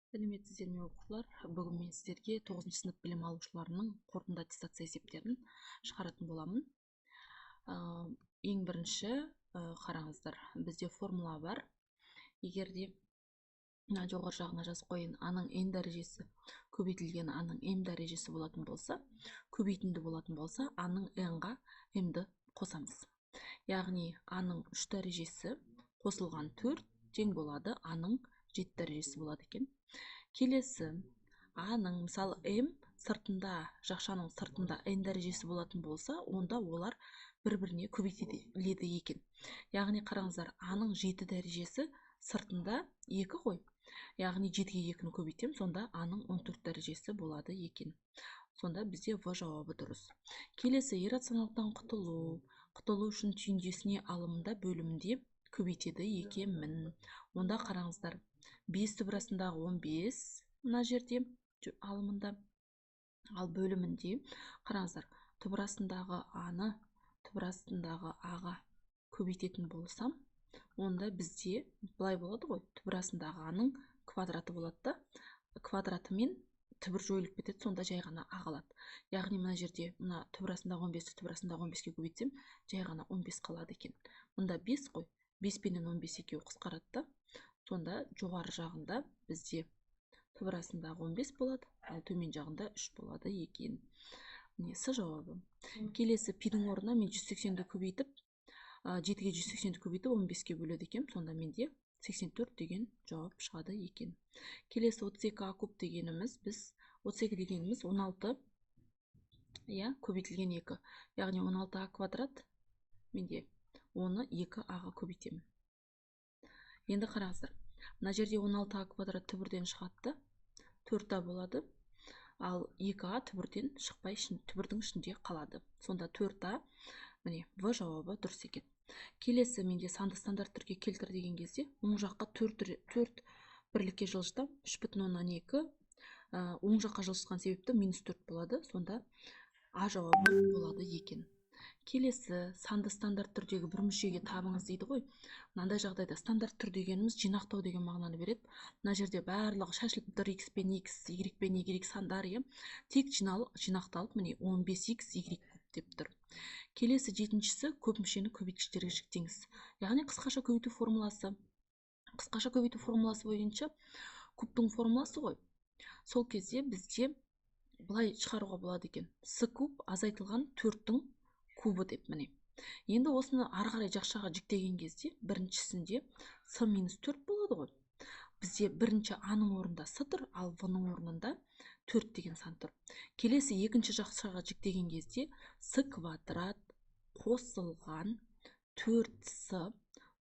Сәлеметсіздер ме оқушылар? Бүгін мен сіздерге 9 сынып білім алушыларының қорытынды аттестация есептерін шығаратын боламын. Ең бірінші қараңыздар, бізде формула бар. Егер де жоғары жағына жазып қойын, аның n дәрежесі көбейтілген аның m дәрежесі болатын болса, көбейтінді болатын болса, аның n-ға m-ді қосамыз. Яғни аның 3 дәрежесі қосылған 4 тең болады аның 7 дәрежесі болады екен. Келесі аның мысалы m сыртында, жақшаның сыртында n дәрежесі болатын болса, онда олар бір-біріне көбейтіледі екен. Яғни қараңыздар, аның 7 дәрежесі сыртында 2 ғой. Яғни 7-ге 2-ні көбейтем, сонда аның 14 дәрежесі болады екен. Сонда бізде В жауабы дұрыс. Келесі иррационалдықтан құтылу үшін түйіндесіне алымында бөлімінде көбейтеді екенмін. Онда қараңыздар, 5 түбірасындағы 15 мына жерде алымында, ал бөлімінде қараңыздар, түбірасындағы аны түбірасындағы аға көбейтетін болсам, онда бізде былай болады ғой, түбірасындағы аның квадраты болады да, квадраты мен түбір жойылып кетеді, сонда жай ғана а қалады. Яғни мына жерде мына түбірасындағы 15-ті түбірасындағы 15-ке көбейтсем, жай ғана 15 қалады екен. Мұнда 5 қой, 5 пенен 15 екеуі қысқарады да, сонда жоғары жағында бізде түбірасындағы 15 болады, ал төмен жағында 3 болады екен. С жауабы. Келесі пидің орнына мен 180-ді көбейтіп, 7-ге 180-ді көбейтіп 15-ке бөледі екен, сонда менде 84 деген жауап шығады екен. Келесі 32а куб дегеніміз, біз 32 дегеніміз 16 көбейтілген 2. Яғни 16а квадрат, менде оны 2аға көбейтемін. Енді қараңыздар, мына жерде 16а квадрат түбірден шығады, 4а болады, ал 2а түбірден шықпай түбірдің ішінде қалады. Сонда 4а, міне, В жауабы дұрыс екен. Келесі менде санды стандарт түрге келтір деген кезде, оң жаққа 4 бірлікке жылжытам, 3,2, оң жаққа жылжытқан себепті -4 болады, сонда А жауабы болады екен. Келесі санды стандарт түрдегі бір мүшеге табыңыз дейді ғой. Мынандай жағдайда стандарт түр дегеніміз жинақтау деген мағынаны береді. Мына жерде барлығы шашылып тұр, x пен x, y пен y сандар, тек жинақталып, міне 15x y деп тұр. Келесі жетіншісі көп мүшені көбейткіштерге жіктеңіз. Яғни қысқаша көбейту формуласы. Қысқаша көбейту формуласы бойынша кубтың формуласы ғой. Сол кезде бізде былай шығаруға болады екен. С куб азайтылған 4-тің кубы деп, міне. Енді осыны ары қарай жақшаға жіктеген кезде біріншісінде с минус 4 болады ғой. Бізде бірінші аның орнында с тұр, ал в-ның орнында 4 деген сан тұр. Келесі екінші жақшаға жіктеген кезде с квадрат қосылған 4с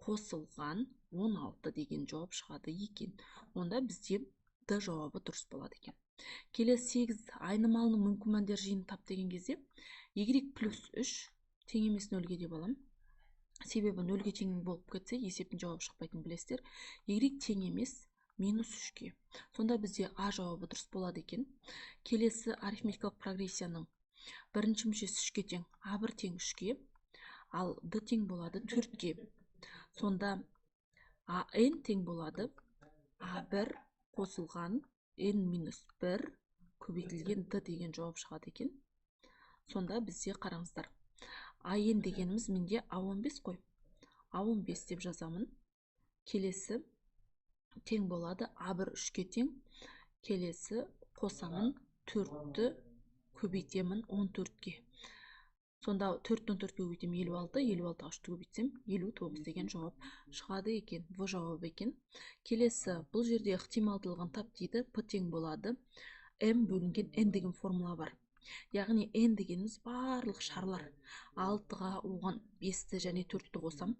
қосылған 16 деген жауап шығады екен. Онда бізде Д жауабы дұрыс болады екен. Келесі 8 айнымалының мүмкін мәндер жиынын тап деген кезде y плюс 3 тең емес 0-ге деп алам. Себебі 0-ге тең болып кетсе, есептің жауабы шықпайтын білесіздер. Y тең емес минус 3-ке. Сонда бізде А жауабы дұрыс болады екен. Келесі арифметикалық прогрессияның бірінші мүшесі 3-ке тең, А1 тең 3-ке, ал Д тең болады 4-ке. Сонда АН тең болады А1 қосылған n-1 көбейтілген Д деген жауап шығады екен. Сонда бізде қараңыздар, АН дегеніміз менде А15 қой. А15 деп жазамын. Келесі тең болады А1 3-ке тең. Келесі қосамын 4-ті көбейтемін 14-ке. Сонда 4-тен 4-ке көбейтем 56, 56-ға 3-ті көбейтсем 59 деген жауап шығады екен. В жауабы екен. Келесі бұл жерде ықтималдылығын тап дейді. П тең болады М бөлінген N деген формула бар. Яғни N дегеніміз барлық шарлар. 6-ға оған 5-ті және 4-ті қосам.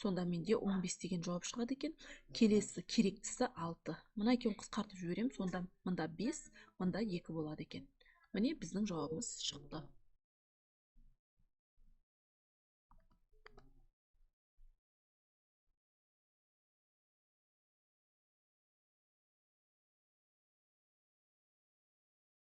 Сонда менде 15 деген жауап шығады екен. Келесі керектісі 6. Мына екеуін қысқартып жіберем. Сонда мында 5, мында 2 болады екен. Міне біздің жауабымыз шықты.